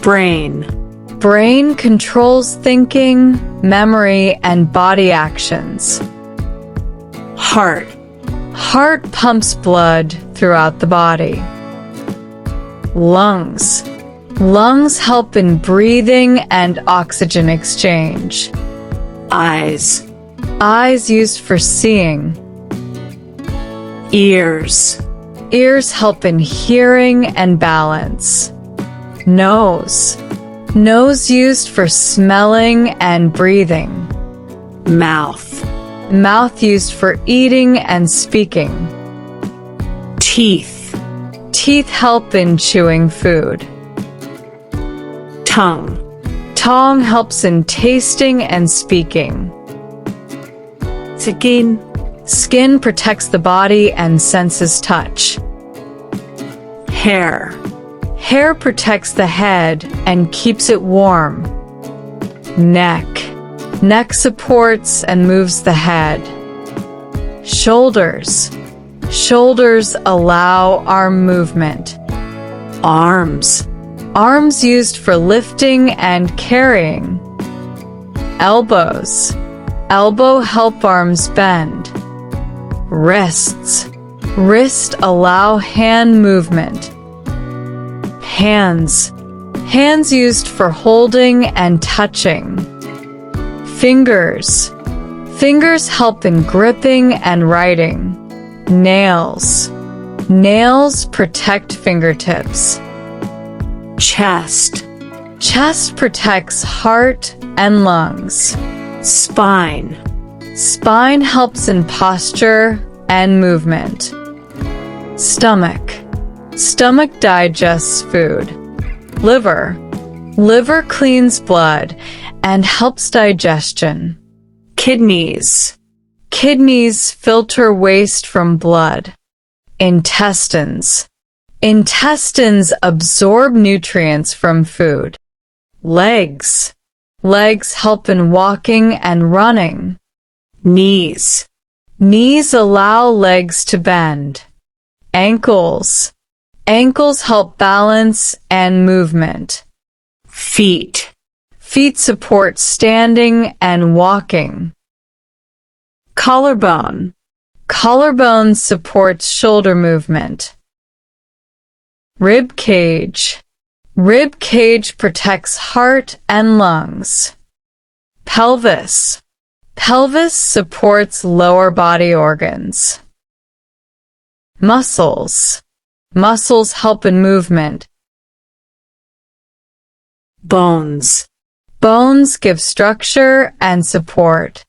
Brain. Brain controls thinking, memory, and body actions. Heart. Heart pumps blood throughout the body. Lungs. Lungs help in breathing and oxygen exchange. Eyes. Eyes used for seeing. Ears. Ears help in hearing and balance. Nose. Nose used for smelling and breathing. Mouth. Mouth used for eating and speaking. Teeth. Teeth help in chewing food. Tongue. Tongue helps in tasting and speaking. Skin. Skin protects the body and senses touch. Hair. Hair protects the head and keeps it warm. Neck. Neck supports and moves the head. Shoulders. Shoulders allow arm movement. Arms. Arms used for lifting and carrying. Elbows. Elbow help arms bend. Wrists. Wrist allow hand movement. Hands. Hands used for holding and touching. Fingers. Fingers help in gripping and writing. Nails. Nails protect fingertips. Chest. Chest protects heart and lungs. Spine. Spine helps in posture and movement. Stomach. Stomach digests food. Liver. Liver cleans blood and helps digestion. Kidneys. Kidneys filter waste from blood. Intestines. Intestines absorb nutrients from food. Legs. Legs help in walking and running. Knees. Knees allow legs to bend. Ankles. Ankles help balance and movement. Feet. Feet support standing and walking. Collarbone. Collarbone supports shoulder movement. Rib cage. Rib cage protects heart and lungs. Pelvis. Pelvis supports lower body organs. Muscles. Muscles help in movement. Bones. Bones give structure and support.